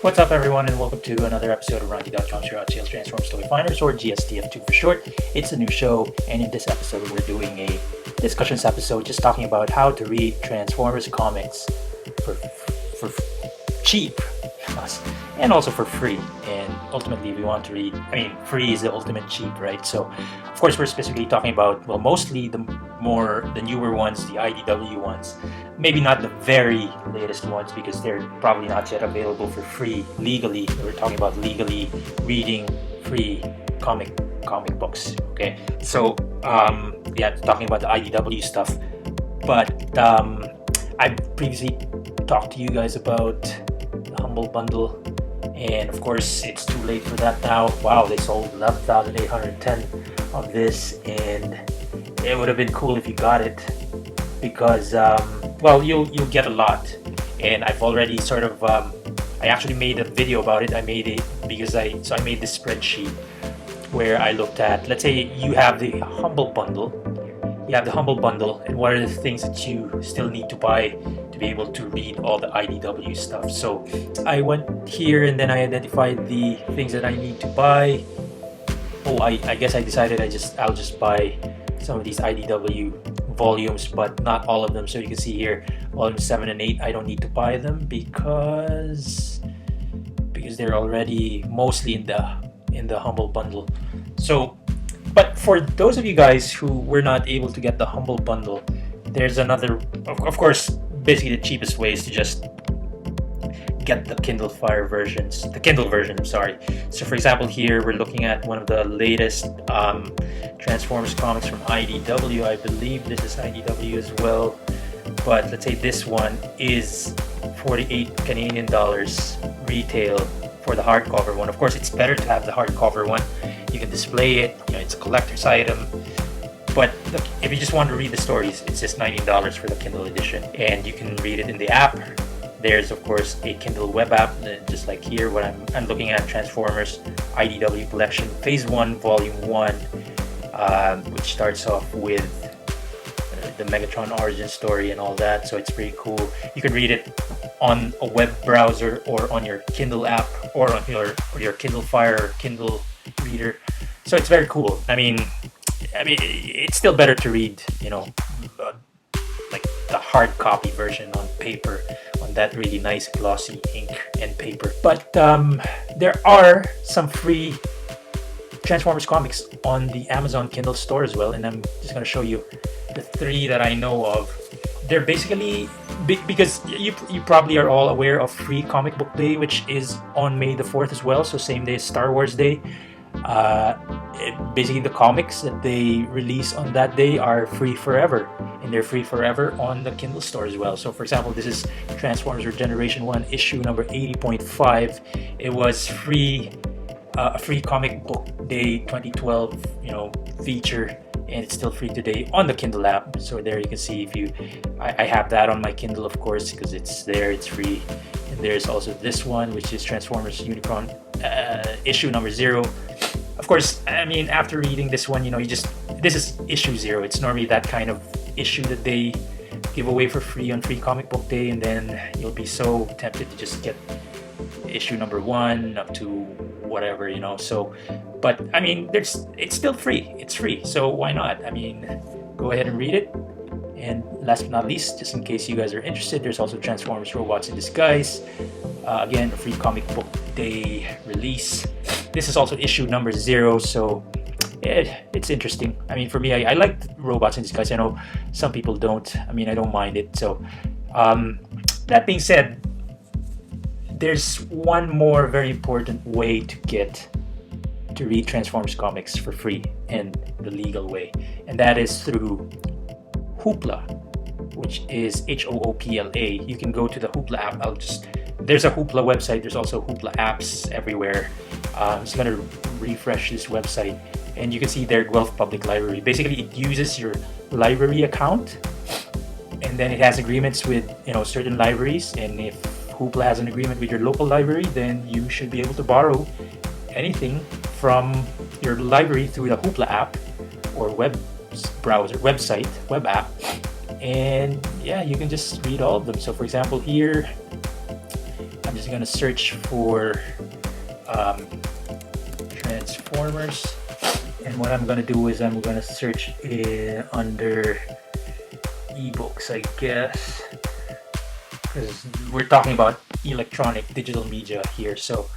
What's up, everyone, and welcome to another episode of RONJIE.COM, your Sales Transform Story Finders, or GSTF2 for short. It's a new show, and in this episode, we're doing a discussions episode just talking about how to read Transformers comics for cheap and also for free. And ultimately, we want to read, free is the ultimate cheap, right? So, of course, we're specifically talking about, well, mostly the newer ones, the IDW ones. Maybe not the very latest ones because they're probably not yet available for free legally. We're talking about legally reading free comic books. Okay, so talking about the IDW stuff. But I previously talked to you guys about the Humble Bundle, and of course it's too late for that now. Wow, they sold 11,810 of this, and it would have been cool if you got it because you'll get a lot. And I've already sort of I actually made a video about it. I made it because I made this spreadsheet where I looked at, let's say you have the Humble Bundle, and what are the things that you still need to buy to be able to read all the IDW stuff. So I went here and then I identified the things that I need to buy. I guess I decided I'll just buy some of these IDW volumes, but not all of them. So you can see here, volume 7 and 8, I don't need to buy them because they're already mostly in the Humble Bundle. So, but for those of you guys who were not able to get the Humble Bundle, there's another, of course, basically the cheapest way is to just get the Kindle version, sorry. So for example, here we're looking at one of the latest Transformers comics from IDW. I believe this is IDW as well, but let's say this one is 48 Canadian dollars retail for the hardcover one. Of course, it's better to have the hardcover one. You can display it, it's a collector's item. But look, if you just want to read the stories, it's just $19 for the Kindle Edition, and you can read it in the app. There's of course a Kindle web app, just like here. What I'm looking at, Transformers IDW Collection Phase 1 Volume 1, which starts off with the Megatron origin story and all that. So it's pretty cool. You can read it on a web browser or on your Kindle app or on your Kindle Fire or Kindle Reader. So it's very cool. I mean, it's still better to read, like the hard copy version on paper, on that really nice glossy ink and paper. But there are some free Transformers comics on the Amazon Kindle store as well, and I'm just going to show you the 3 that I know of. They're basically because you probably are all aware of Free Comic Book Day, which is on May the 4th as well, so same day as Star Wars Day. Basically the comics that they release on that day are free forever, and they're free forever on the Kindle store as well. So for example, this is Transformers Regeneration 1 issue number 80.5. It was free, a Free Comic Book Day 2012 feature, and it's still free today on the Kindle app. So there you can see, I have that on my Kindle, of course, because it's there, it's free. And there's also this one, which is Transformers Unicron issue number 0. Of course, after reading this one, this is issue 0. It's normally that kind of issue that they give away for free on Free Comic Book Day, and then you'll be so tempted to just get issue number 1 up to whatever, So, but it's still free. It's free, so why not? Go ahead and read it. And last but not least, just in case you guys are interested, there's also Transformers Robots in Disguise. Again, a Free Comic Book Day release. This is also issue number 0, so it's interesting. For me, I like Robots in Disguise. I know some people don't. I don't mind it. So, that being said, there's one more very important way to read Transformers comics for free and the legal way, and that is through Hoopla, which is Hoopla. You can go to the Hoopla app. There's a Hoopla website. There's also Hoopla apps everywhere. I'm just gonna refresh this website, and you can see their Guelph Public Library. Basically, it uses your library account, and then it has agreements with certain libraries. And if Hoopla has an agreement with your local library, then you should be able to borrow anything from your library through the Hoopla app or web app, and yeah, you can just read all of them. So for example, here I'm just gonna search for Transformers, and what I'm gonna do is I'm gonna search under ebooks, I guess, because we're talking about electronic digital media here. So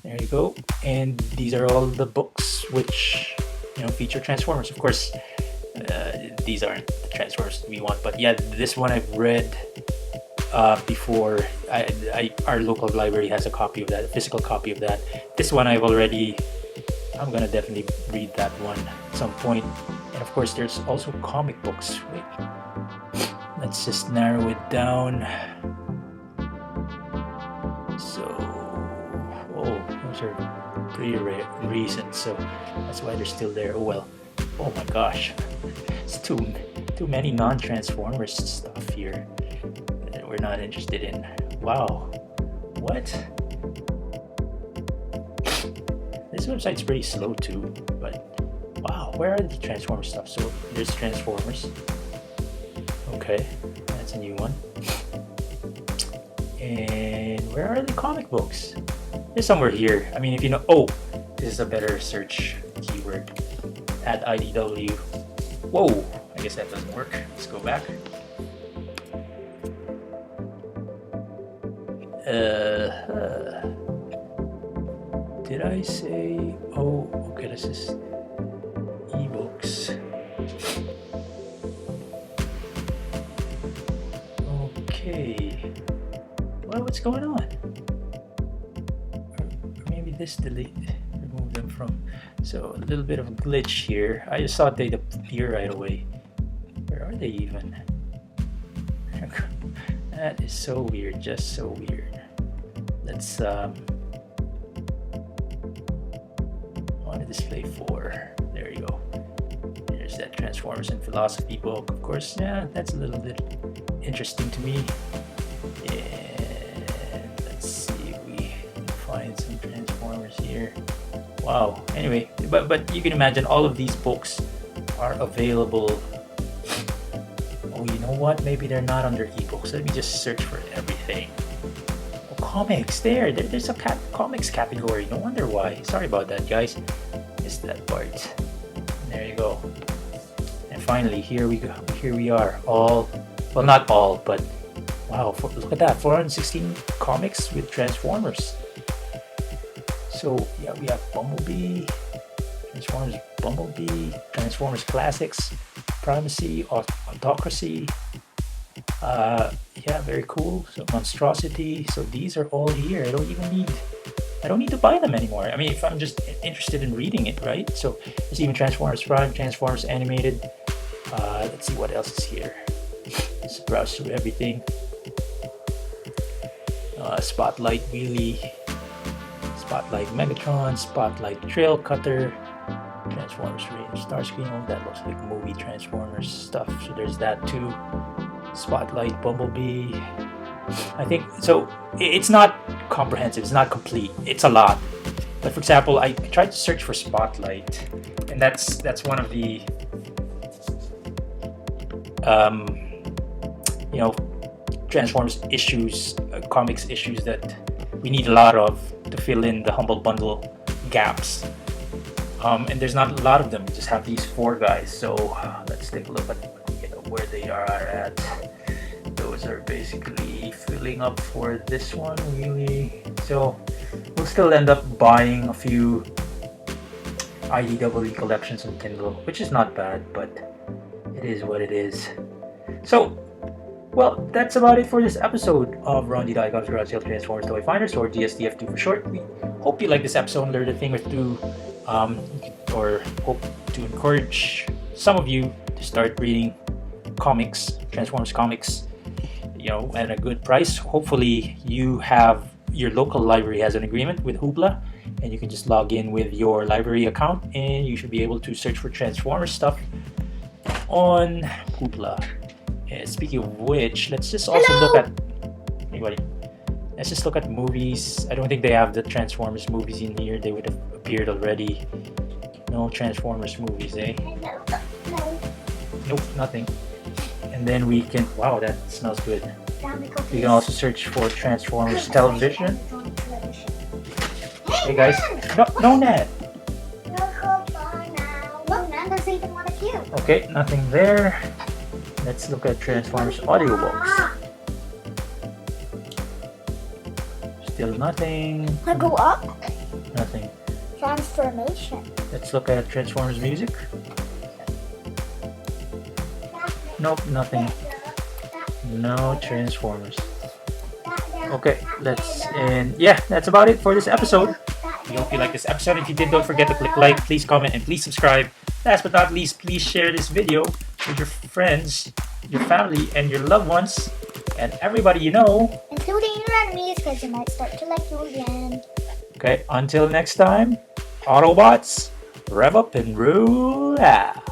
there you go, and these are all the books which feature Transformers. Of course, these aren't the Transformers we want, but yeah, this one I've read before. Our local library has a copy of that, a physical copy of that. This one I'm gonna definitely read that one at some point. And of course, there's also comic books. Wait, let's just narrow it down. So, those are pretty recent, so that's why they're still there. Oh well. Oh my gosh, it's too many non-Transformers stuff here that we're not interested in. Wow, what? This website's pretty slow too, but wow, where are the Transformers stuff? So there's Transformers. Okay, that's a new one. And where are the comic books? They're somewhere here. I mean, if you know, this is a better search keyword. Add IDW. Whoa, I guess that doesn't work. Let's go back. Did I say? Oh, okay. This is ebooks. Okay. Well, what's going on? Or maybe this remove them from. So a little bit of a glitch here. I just thought they'd appear right away. Where are they even? That is so weird, just so weird. Let's on to display 4. There you go. There's that Transformers and Philosophy book. Of course, yeah, that's a little bit interesting to me. And let's see if we can find some Transformers here. Wow. Anyway, but you can imagine all of these books are available. Oh, you know what? Maybe they're not under ebooks. Let me just search for everything. Oh, comics. There's a comics category. No wonder why. Sorry about that, guys. Missed that part. There you go. And finally, here we go. Here we are. All, well, not all, but wow. Look at that. 416 comics with Transformers. So yeah, we have Bumblebee, Transformers Bumblebee, Transformers Classics, Primacy, Autocracy. Yeah, very cool. So Monstrosity. So these are all here. I don't need to buy them anymore. I mean, if I'm just interested in reading it, right? So there's even Transformers Prime, Transformers Animated. Let's see what else is here. Let's browse through everything. Spotlight Wheelie, Spotlight Megatron, Spotlight Trail Cutter, Transformers Starscream. Oh, that looks like movie Transformers stuff. So there's that too. Spotlight Bumblebee. I think so. It's not comprehensive. It's not complete. It's a lot. But for example, I tried to search for Spotlight, and that's one of the Transformers issues, comics issues that we need a lot of to fill in the Humble Bundle gaps. And there's not a lot of them. We just have these 4 guys. So let's take a look at where they are at. Those are basically filling up for this one, really. So we'll still end up buying a few IDW collections on Kindle, which is not bad, but it is what it is. So, well, that's about it for this episode of RONJIE.COM's Garage Sale Transformers Toy Finders, or GSTF2 for short. We hope you like this episode and learned a thing or two, or hope to encourage some of you to start reading comics, Transformers comics, at a good price. Hopefully your local library has an agreement with Hoopla, and you can just log in with your library account and you should be able to search for Transformers stuff on Hoopla. And speaking of which, let's just also look at let's just look at movies. I don't think they have the Transformers movies in here. They would have appeared already. No Transformers movies, eh? Nope, nothing. And then we can, wow, that smells good. You can also search for Transformers Television. Hey guys, no Nat. Look, Nan doesn't even want to queue. Okay, nothing there. Let's look at Transformers audiobooks. Still nothing. I go up. Nothing. Transformation. Let's look at Transformers music. Nope, nothing. No Transformers. Okay, that's about it for this episode. I hope you like this episode. If you did, don't forget to click like, please comment, and please subscribe. Last but not least, please share this video with your friends, your family, and your loved ones, and everybody you know. Including your enemies, because they might start to like you again. Okay, until next time, Autobots, rev up and roll out.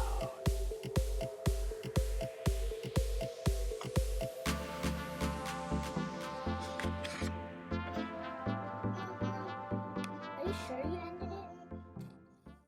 Are you sure?